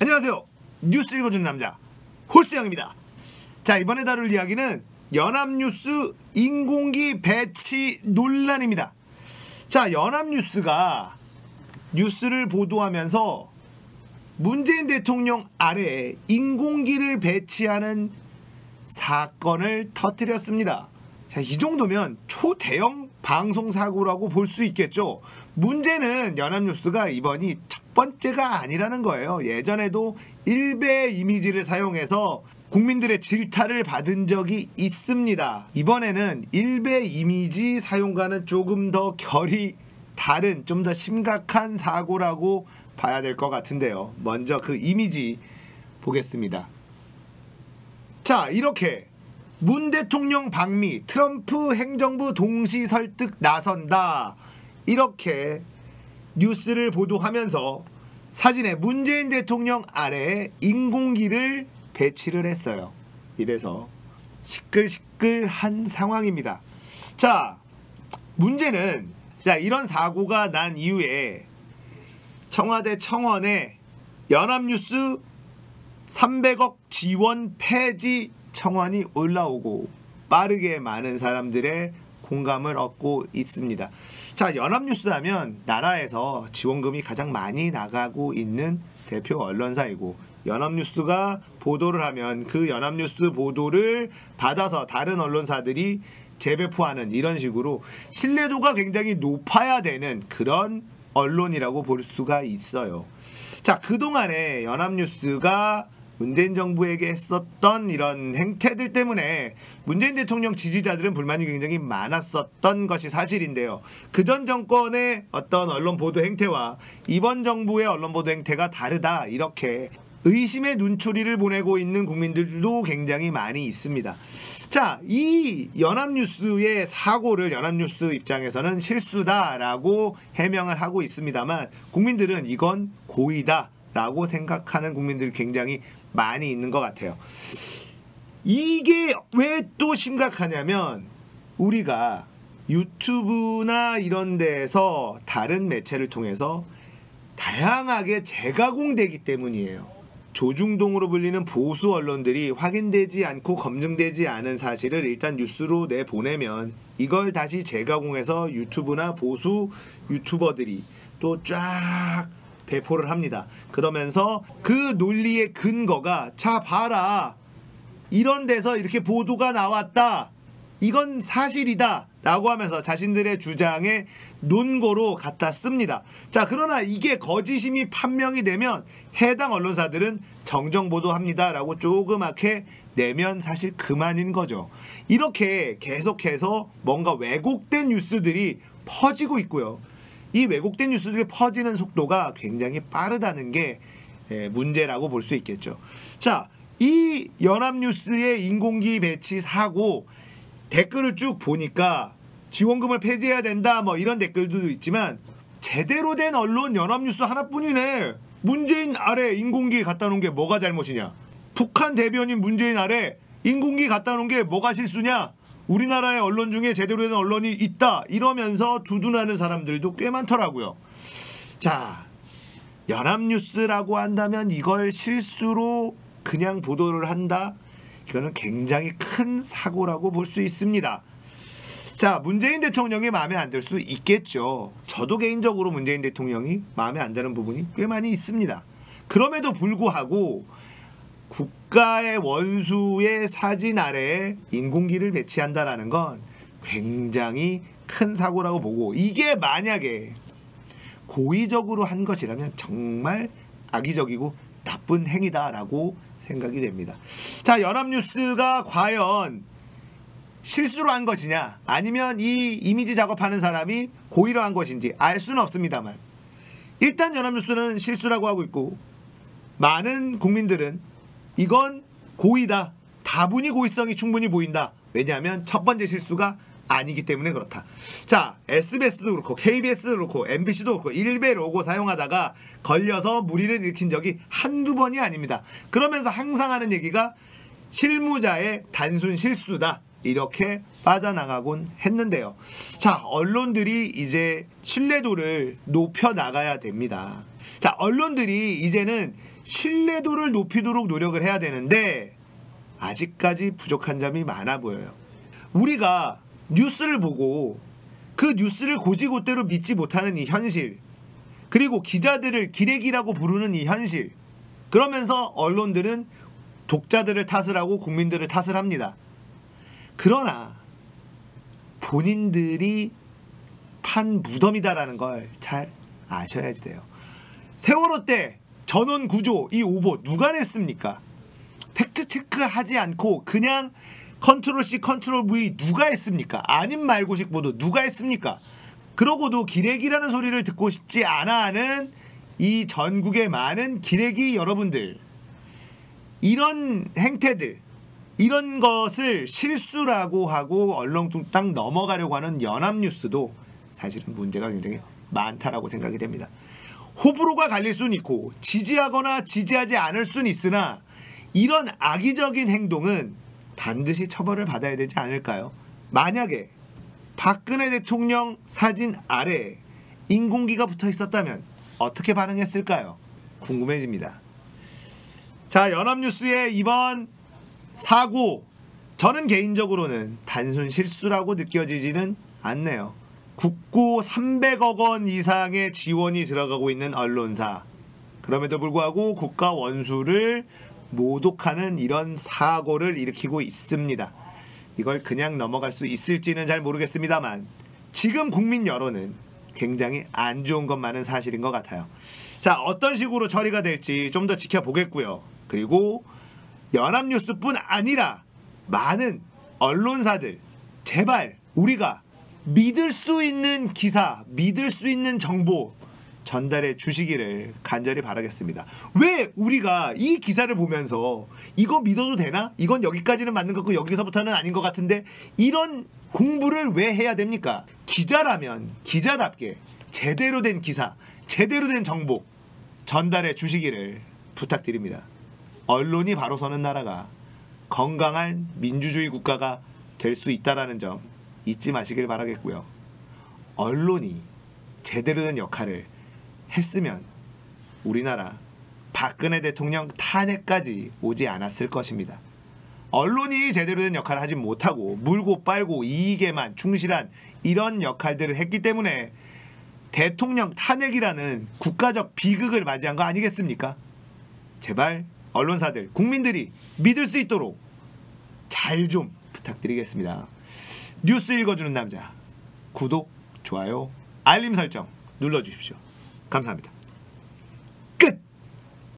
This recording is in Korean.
안녕하세요. 뉴스 읽어주는 남자 홀스영입니다. 자, 이번에 다룰 이야기는 연합뉴스 인공기 배치 논란입니다. 자, 연합뉴스가 뉴스를 보도하면서 문재인 대통령 아래에 인공기를 배치하는 사건을 터뜨렸습니다. 자, 이 정도면 초대형 방송사고라고 볼 수 있겠죠. 문제는 연합뉴스가 이번이 첫 번째가 아니라는 거예요. 예전에도 일베 이미지를 사용해서 국민들의 질타를 받은 적이 있습니다. 이번에는 일베 이미지 사용과는 조금 더 결이 다른, 좀 더 심각한 사고라고 봐야 될 것 같은데요. 먼저 그 이미지 보겠습니다. 자, 이렇게 문 대통령 방미, 트럼프 행정부 동시 설득 나선다, 이렇게 뉴스를 보도하면서 사진에 문재인 대통령 아래에 인공기를 배치를 했어요. 이래서 시끌시끌한 상황입니다. 자, 문제는 이런 사고가 난 이후에 청와대 청원에 연합뉴스 300억 지원 폐지 청원이 올라오고 빠르게 많은 사람들의 공감을 얻고 있습니다. 자, 연합뉴스 하면 나라에서 지원금이 가장 많이 나가고 있는 대표 언론사이고, 연합뉴스가 보도를 하면 그 연합뉴스 보도를 받아서 다른 언론사들이 재배포하는, 이런 식으로 신뢰도가 굉장히 높아야 되는 그런 언론이라고 볼 수가 있어요. 자, 그동안에 연합뉴스가 문재인 정부에게 했었던 이런 행태들 때문에 문재인 대통령 지지자들은 불만이 굉장히 많았었던 것이 사실인데요. 그전 정권의 어떤 언론 보도 행태와 이번 정부의 언론 보도 행태가 다르다, 이렇게 의심의 눈초리를 보내고 있는 국민들도 굉장히 많이 있습니다. 자, 이 연합뉴스의 사고를 연합뉴스 입장에서는 실수다라고 해명을 하고 있습니다만, 국민들은 이건 고의다라고 생각하는 국민들이 굉장히 많이 있는 것 같아요. 이게 왜 또 심각하냐면, 우리가 유튜브나 이런 데에서 다른 매체를 통해서 다양하게 재가공되기 때문이에요. 조중동으로 불리는 보수 언론들이 확인되지 않고 검증되지 않은 사실을 일단 뉴스로 내보내면 이걸 다시 재가공해서 유튜브나 보수 유튜버들이 또 쫙 배포를 합니다. 그러면서 그 논리의 근거가, 자 봐라, 이런 데서 이렇게 보도가 나왔다, 이건 사실이다 라고 하면서 자신들의 주장에 논거로 갖다 씁니다. 자, 그러나 이게 거짓임이 판명이 되면 해당 언론사들은 정정보도합니다 라고 조그맣게 내면 사실 그만인 거죠. 이렇게 계속해서 뭔가 왜곡된 뉴스들이 퍼지고 있고요. 이 왜곡된 뉴스들이 퍼지는 속도가 굉장히 빠르다는 게 문제라고 볼 수 있겠죠. 자, 이 연합뉴스의 인공기 배치 사고 댓글을 쭉 보니까 지원금을 폐지해야 된다, 뭐 이런 댓글도 있지만, 제대로 된 언론 연합뉴스 하나뿐이네. 문재인 아래 인공기 갖다 놓은 게 뭐가 잘못이냐? 북한 대변인 문재인 아래 인공기 갖다 놓은 게 뭐가 실수냐? 우리나라의 언론 중에 제대로 된 언론이 있다, 이러면서 두둔하는 사람들도 꽤 많더라고요. 자, 연합뉴스라고 한다면 이걸 실수로 그냥 보도를 한다? 이거는 굉장히 큰 사고라고 볼 수 있습니다. 자, 문재인 대통령이 마음에 안 들 수 있겠죠. 저도 개인적으로 문재인 대통령이 마음에 안 드는 부분이 꽤 많이 있습니다. 그럼에도 불구하고 국가의 원수의 사진 아래에 인공기를 배치한다라는 건 굉장히 큰 사고라고 보고, 이게 만약에 고의적으로 한 것이라면 정말 악의적이고 나쁜 행위다라고 생각이 됩니다. 자, 연합뉴스가 과연 실수로 한 것이냐, 아니면 이 이미지 작업하는 사람이 고의로 한 것인지 알 수는 없습니다만, 일단 연합뉴스는 실수라고 하고 있고, 많은 국민들은 이건 고의다, 다분히 고의성이 충분히 보인다. 왜냐하면 첫 번째 실수가 아니기 때문에 그렇다. 자, SBS도 그렇고 KBS도 그렇고 MBC도 그렇고 일베 로고 사용하다가 걸려서 물의를 일으킨 적이 한두 번이 아닙니다. 그러면서 항상 하는 얘기가 실무자의 단순 실수다, 이렇게 빠져나가곤 했는데요. 자, 언론들이 이제 신뢰도를 높여 나가야 됩니다. 자, 언론들이 이제는 신뢰도를 높이도록 노력을 해야 되는데 아직까지 부족한 점이 많아 보여요. 우리가 뉴스를 보고 그 뉴스를 곧이곧대로 믿지 못하는 이 현실, 그리고 기자들을 기레기라고 부르는 이 현실, 그러면서 언론들은 독자들을 탓을 하고 국민들을 탓을 합니다. 그러나 본인들이 판 무덤이다라는 걸 잘 아셔야지 돼요. 세월호 때 전원 구조 이 오보 누가 냈습니까? 팩트 체크하지 않고 그냥 컨트롤 C 컨트롤 V 누가 했습니까? 아님 말고식 보도 누가 했습니까? 그러고도 기레기라는 소리를 듣고 싶지 않아 하는 이 전국의 많은 기레기 여러분들, 이런 행태들, 이런 것을 실수라고 하고 얼렁뚱땅 넘어가려고 하는 연합뉴스도 사실은 문제가 굉장히 많다라고 생각이 됩니다. 호불호가 갈릴 수는 있고 지지하거나 지지하지 않을 수는 있으나 이런 악의적인 행동은 반드시 처벌을 받아야 되지 않을까요? 만약에 박근혜 대통령 사진 아래에 인공기가 붙어 있었다면 어떻게 반응했을까요? 궁금해집니다. 자, 연합뉴스의 이번 사고, 저는 개인적으로는 단순 실수라고 느껴지지는 않네요. 국고 300억 원 이상의 지원이 들어가고 있는 언론사, 그럼에도 불구하고 국가 원수를 모독하는 이런 사고를 일으키고 있습니다. 이걸 그냥 넘어갈 수 있을지는 잘 모르겠습니다만 지금 국민 여론은 굉장히 안 좋은 것만은 사실인 것 같아요. 자, 어떤 식으로 처리가 될지 좀 더 지켜보겠고요. 그리고 연합뉴스뿐 아니라 많은 언론사들, 제발 우리가 믿을 수 있는 기사, 믿을 수 있는 정보 전달해 주시기를 간절히 바라겠습니다. 왜 우리가 이 기사를 보면서 이거 믿어도 되나? 이건 여기까지는 맞는 것 같고 여기서부터는 아닌 것 같은데, 이런 공부를 왜 해야 됩니까? 기자라면 기자답게 제대로 된 기사, 제대로 된 정보 전달해 주시기를 부탁드립니다. 언론이 바로 서는 나라가 건강한 민주주의 국가가 될 수 있다는 점 잊지 마시길 바라겠고요. 언론이 제대로 된 역할을 했으면 우리나라 박근혜 대통령 탄핵까지 오지 않았을 것입니다. 언론이 제대로 된 역할을 하지 못하고 물고 빨고 이익에만 충실한 이런 역할들을 했기 때문에 대통령 탄핵이라는 국가적 비극을 맞이한 거 아니겠습니까? 제발 언론사들, 국민들이 믿을 수 있도록 잘 좀 부탁드리겠습니다. 뉴스 읽어주는 남자, 구독, 좋아요, 알림 설정 눌러주십시오. 감사합니다.